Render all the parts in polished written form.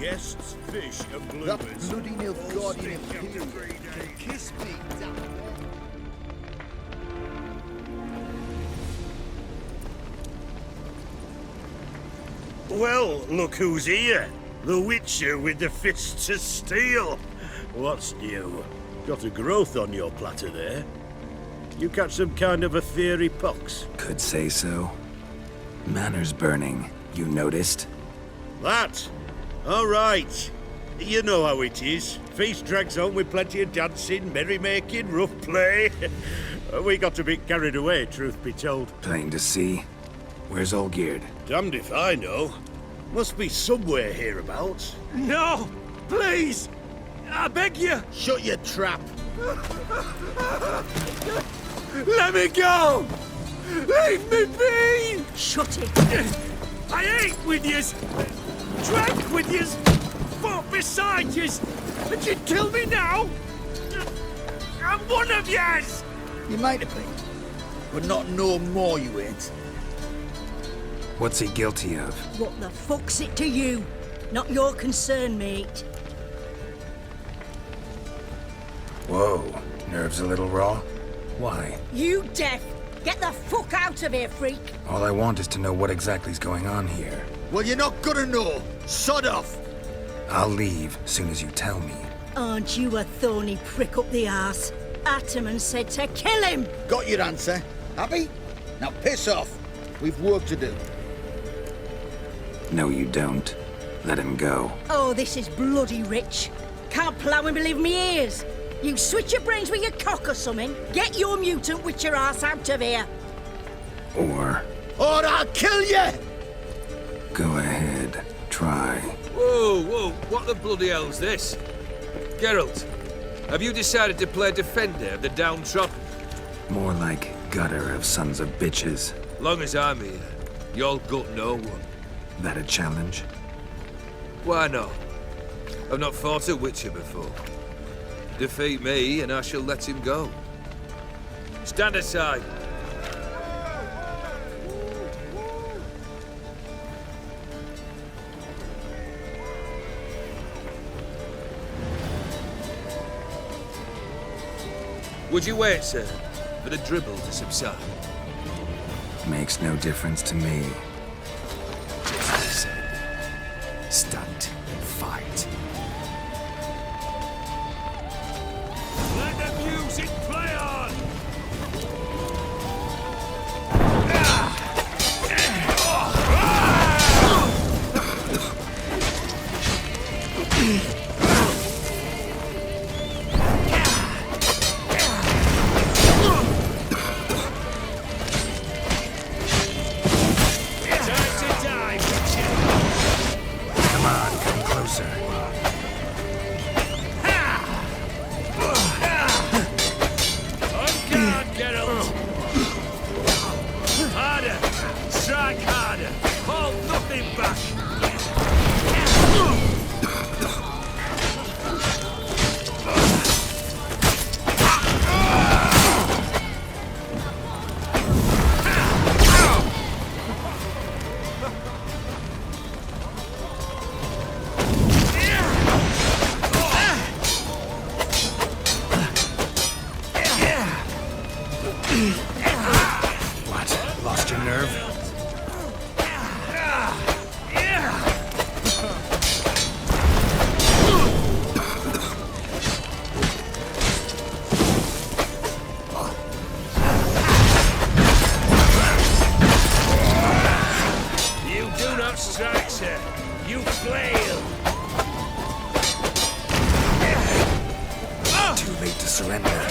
Guests, fish, and bloomers. That bloody Nilfgaardian Imperial can kiss me down. Well, look who's here. The Witcher with the fists of steel. What's new? Got a growth on your platter there. You catch some kind of a fiery pox? Could say so. Manners burning, you noticed? That? All right. You know how it is. Feast drags on with plenty of dancing, merrymaking, rough play. We got a bit carried away, truth be told. Plain to see. Where's Olgierd? Damned if I know. Must be somewhere hereabouts. No! Please! I beg you! Shut your trap. Let me go! Leave me be! Shut it! I ate with yous! Drank with yous! Fought beside yous! And you'd kill me now? I'm one of yous! You might have been, but not no more you ain't. What's he guilty of? What the fuck's it to you? Not your concern, mate. Whoa, nerves a little raw? Why? You deaf! Get the fuck out of here, freak! All I want is to know what exactly's going on here. Well, you're not gonna know. Sod off. I'll leave soon as you tell me. Aren't you a thorny prick up the arse? Ataman said to kill him! Got your answer. Happy? Now piss off. We've work to do. No, you don't. Let him go. Oh, this is bloody rich. Can't plough and believe me ears. You switch your brains with your cock or something. Get your mutant witcher ass out of here. Or I'll kill you! go ahead, try. Whoa, what the bloody hell's this? Geralt, have you decided to play defender of the downtrodden? More like gutter of sons of bitches. Long as I'm here, you'll gut no one. That a challenge? Why not? I've not fought a witcher before. Defeat me and I shall let him go. Stand aside. Would you wait, sir, for the dribble to subside? Makes no difference to me. Just as I said. Stand and fight. Let the music play on! Come on, come closer. On guard, Geralt! Harder! Strike harder! Hold nothing back! What? Lost your nerve? You do not strike, sir. You flail! Too late to surrender.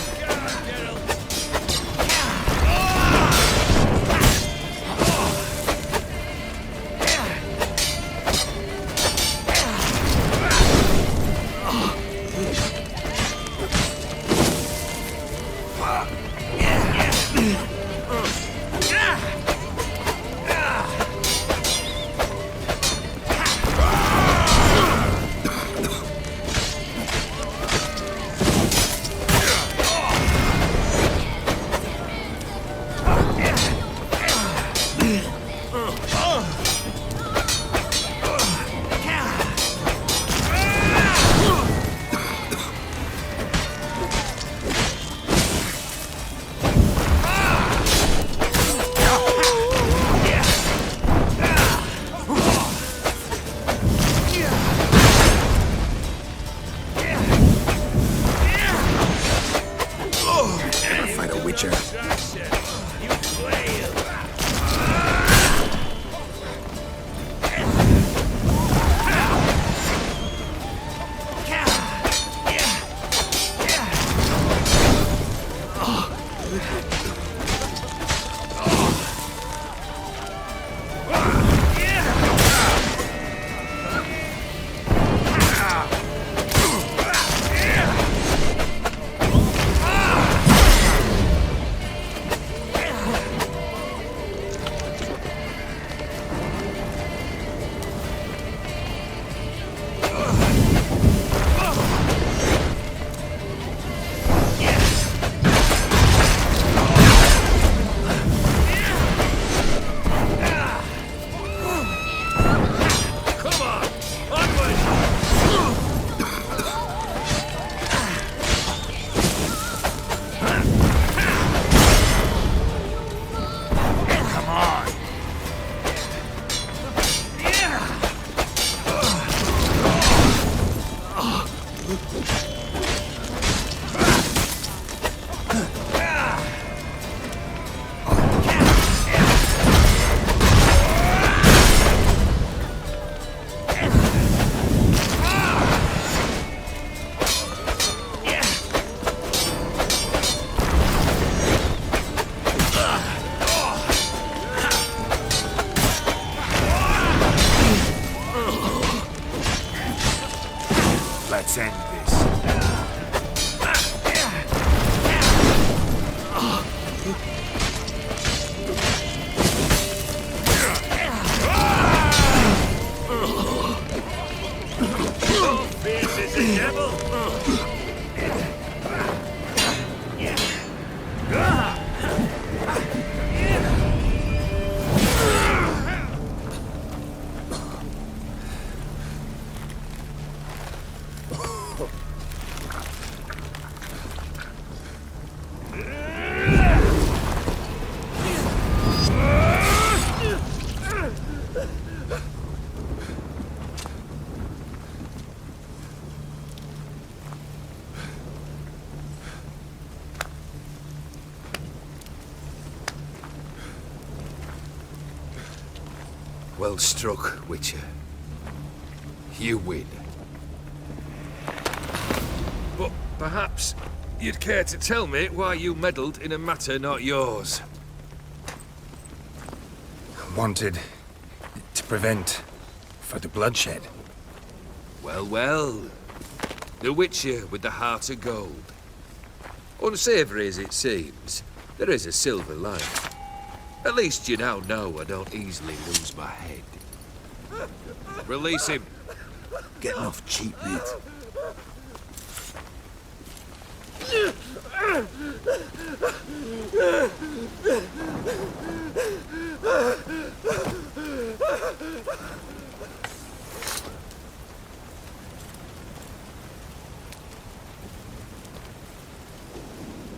Witcher. You flail! Let's end this. Fierce as a devil! Well struck, Witcher. You win. But perhaps you'd care to tell me why you meddled in a matter not yours. Wanted to prevent further bloodshed. Well, well. The Witcher with the heart of gold. Unsavory as it seems, there is a silver lining. At least you now know I don't easily lose my head. Release him. Getting off cheap, mate.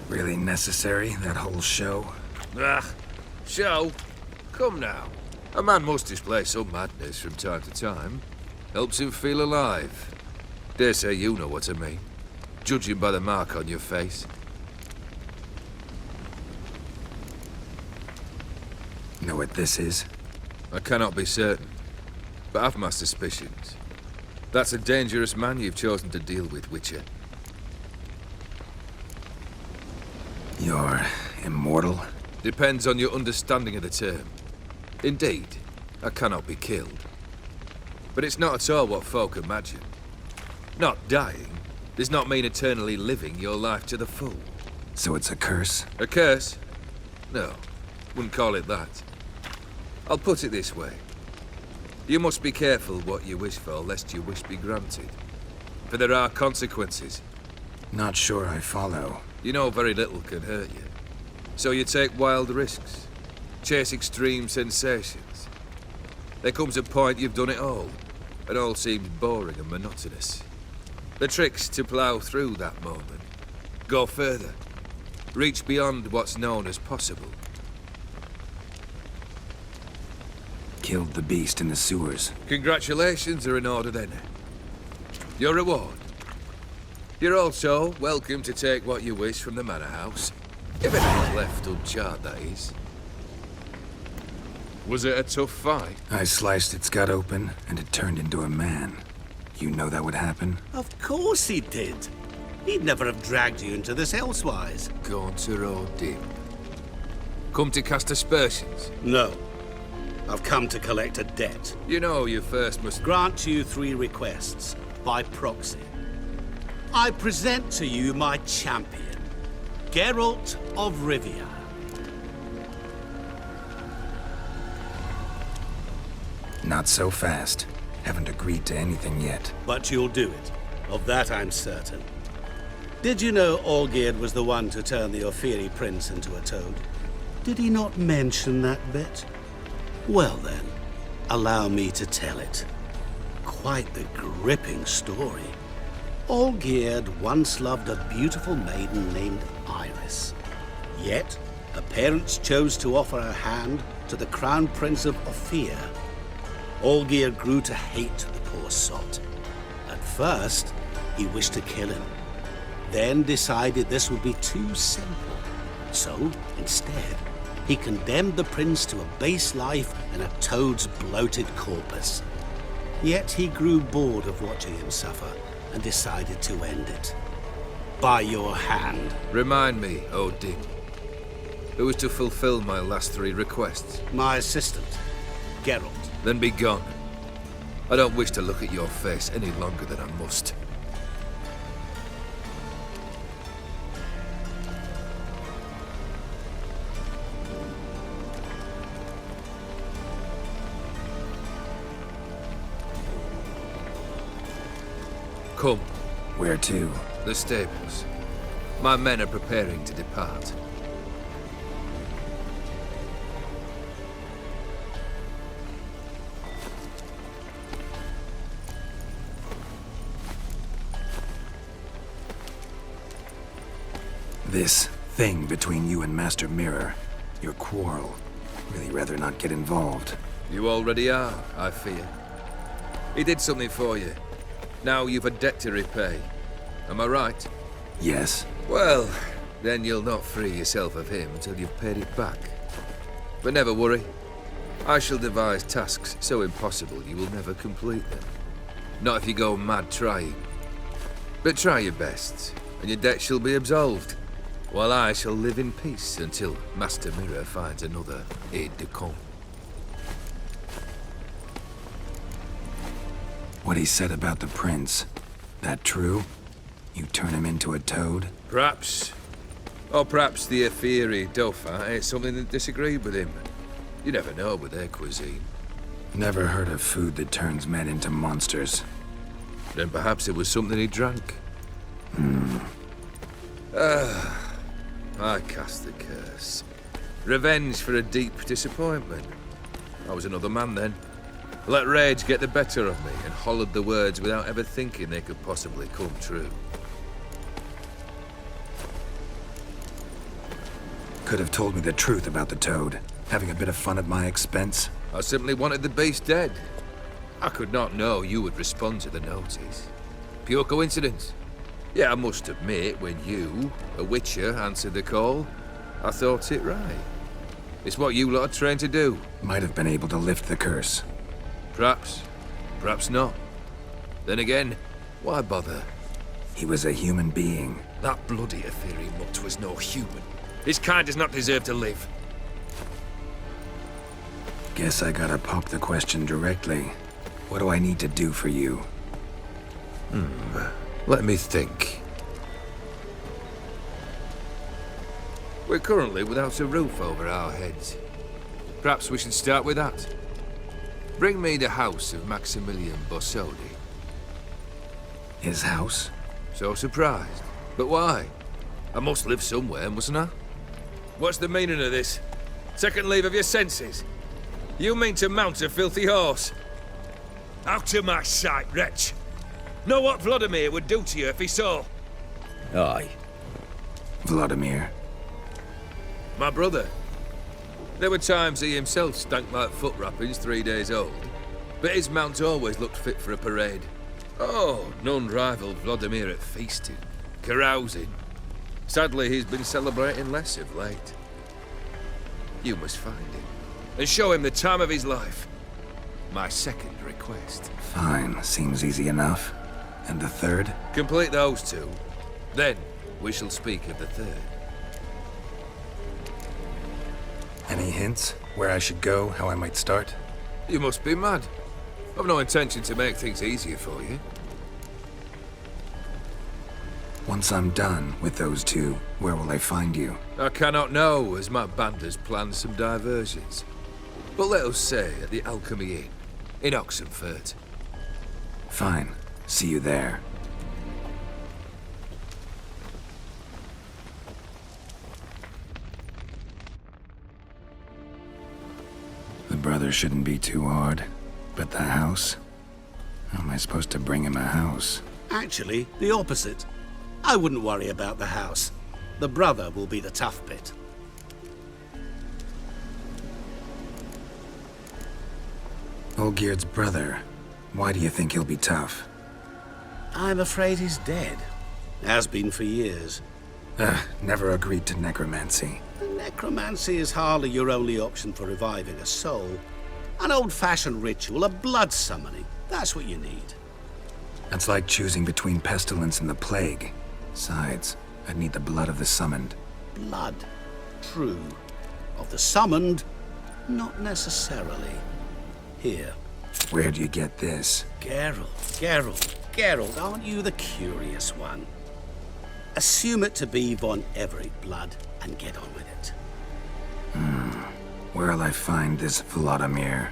Really necessary, that whole show? Ah, show? Come now. A man must display some madness from time to time. Helps him feel alive. Dare say you know what I mean. Judging by the mark on your face. Know what this is? I cannot be certain, but I've my suspicions. That's a dangerous man you've chosen to deal with, Witcher. You're immortal? Depends on your understanding of the term. Indeed, I cannot be killed. But it's not at all what folk imagine. Not dying does not mean eternally living your life to the full. So it's a curse? A curse? No, wouldn't call it that. I'll put it this way. You must be careful what you wish for, lest your wish be granted. For there are consequences. Not sure I follow. You know very little can hurt you. So you take wild risks. Chase extreme sensations. There comes a point you've done it all, and all seems boring and monotonous. The trick's to plough through that moment. Go further. Reach beyond what's known as possible. Killed the beast in the sewers. Congratulations are in order then. Your reward. You're also welcome to take what you wish from the manor house. If anything's left uncharted, that is. Was it a tough fight? I sliced its gut open, and it turned into a man. You know that would happen? Of course he did. He'd never have dragged you into this elsewise. Gaunter or dim? Come to cast aspersions? No. I've come to collect a debt. You know you first must... Grant you 3 requests, by proxy. I present to you my champion, Geralt of Rivia. Not so fast. Haven't agreed to anything yet. But you'll do it. Of that I'm certain. Did you know Olgierd was the one to turn the Ofiri prince into a toad? Did he not mention that bit? Well then, allow me to tell it. Quite the gripping story. Olgierd once loved a beautiful maiden named Iris. Yet, her parents chose to offer her hand to the Crown Prince of Ophir. Olgierd grew to hate the poor sot. At first, he wished to kill him. Then decided this would be too simple. So, instead, he condemned the prince to a base life in a toad's bloated corpus. Yet he grew bored of watching him suffer and decided to end it. By your hand. Remind me, Odin. Who is to fulfill my last 3 requests? My assistant, Geralt. Then be gone. I don't wish to look at your face any longer than I must. Come. Where to? The stables. My men are preparing to depart. This thing between you and Master Mirror, your quarrel, really rather not get involved. You already are, I fear. He did something for you. Now you've a debt to repay. Am I right? Yes. Well, then you'll not free yourself of him until you've paid it back. But never worry. I shall devise tasks so impossible you will never complete them. Not if you go mad trying. But try your best, and your debt shall be absolved. While I shall live in peace until Master Mirror finds another aide-de-camp. What he said about the prince, that true? You turn him into a toad? Perhaps. Or perhaps the Ofiri Dauphin ate something that disagreed with him. You never know with their cuisine. Never heard of food that turns men into monsters. Then perhaps it was something he drank. I cast the curse. Revenge for a deep disappointment. I was another man then. Let rage get the better of me and hollered the words without ever thinking they could possibly come true. Could have told me the truth about the toad, having a bit of fun at my expense. I simply wanted the beast dead. I could not know you would respond to the notice. Pure coincidence. Yeah, I must admit, when you, a witcher, answered the call, I thought it right. It's what you lot are trained to do. Might have been able to lift the curse. Perhaps. Perhaps not. Then again, why bother? He was a human being. That bloody Ofiri mutt was no human. His kind does not deserve to live. Guess I gotta pop the question directly. What do I need to do for you? Let me think. We're currently without a roof over our heads. Perhaps we should start with that. Bring me the house of Maximilian Bossodi. His house? So surprised. But why? I must live somewhere, mustn't I? What's the meaning of this? Second leave of your senses? You mean to mount a filthy horse? Out of my sight, wretch! Know what Vladimir would do to you if he saw? Aye. Vladimir. My brother. There were times he himself stank like foot wrappings 3 days old, but his mount always looked fit for a parade. Oh, none rivaled Vladimir at feasting, carousing. Sadly, he's been celebrating less of late. You must find him, and show him the time of his life. My second request. Fine, seems easy enough. And the third? Complete those two. Then, we shall speak of the third. Any hints? Where I should go, how I might start? You must be mad. I've no intention to make things easier for you. Once I'm done with those two, where will I find you? I cannot know, as my band has planned some diversions. But let us say at the Alchemy Inn, in Oxenfurt. Fine. See you there. The brother shouldn't be too hard. But the house? How am I supposed to bring him a house? Actually, the opposite. I wouldn't worry about the house. The brother will be the tough bit. Olgierd's brother. Why do you think he'll be tough? I'm afraid he's dead. Has been for years. Never agreed to necromancy. Necromancy is hardly your only option for reviving a soul. An old-fashioned ritual, a blood summoning. That's what you need. That's like choosing between pestilence and the plague. Besides, I'd need the blood of the summoned. Blood. True. Of the summoned, not necessarily. Here. Where do you get this? Geralt, aren't you the curious one? Assume it to be von Everett blood and get on with it. Where'll I find this Vladimir?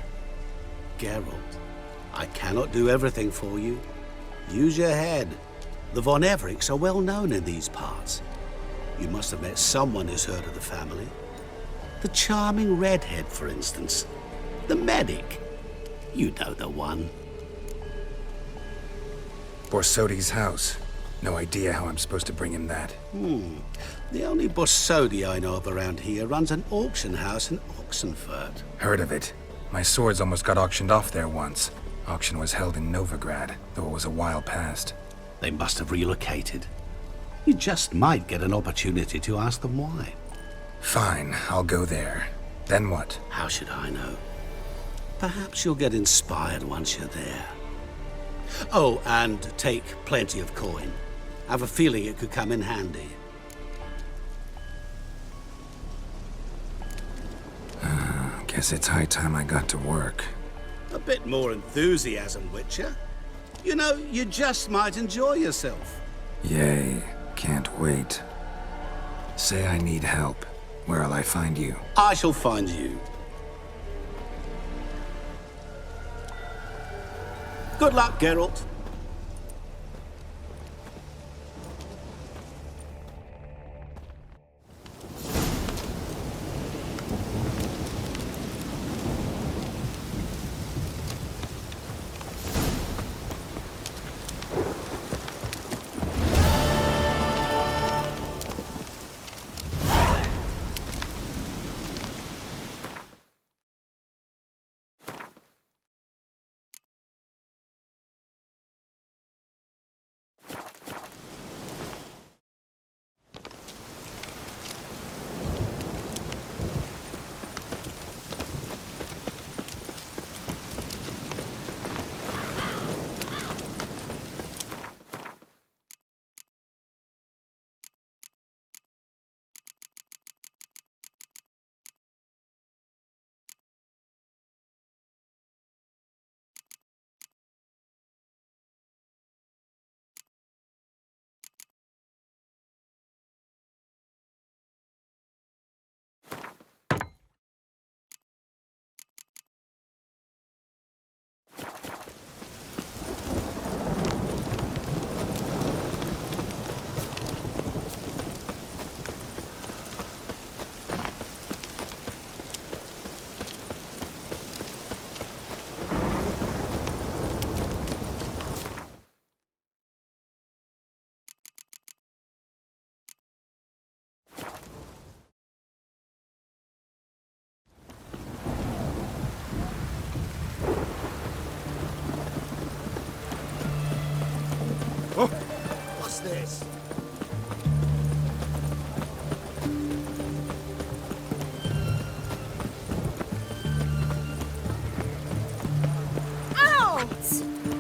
Geralt, I cannot do everything for you. Use your head. The von Evericks are well known in these parts. You must have met someone who's heard of the family. The charming redhead, for instance. The medic. You know the one. Borsodi's house. No idea how I'm supposed to bring him that. The only Borsodi I know of around here runs an auction house in Oxenfurt. Heard of it. My swords almost got auctioned off there once. Auction was held in Novigrad, though it was a while past. They must have relocated. You just might get an opportunity to ask them why. Fine, I'll go there. Then what? How should I know? Perhaps you'll get inspired once you're there. Oh, and take plenty of coin. I have a feeling it could come in handy. Guess it's high time I got to work. A bit more enthusiasm, Witcher. You know, you just might enjoy yourself. Yay, can't wait. Say I need help. Where'll I find you? I shall find you. Good luck, Geralt. What's this? out.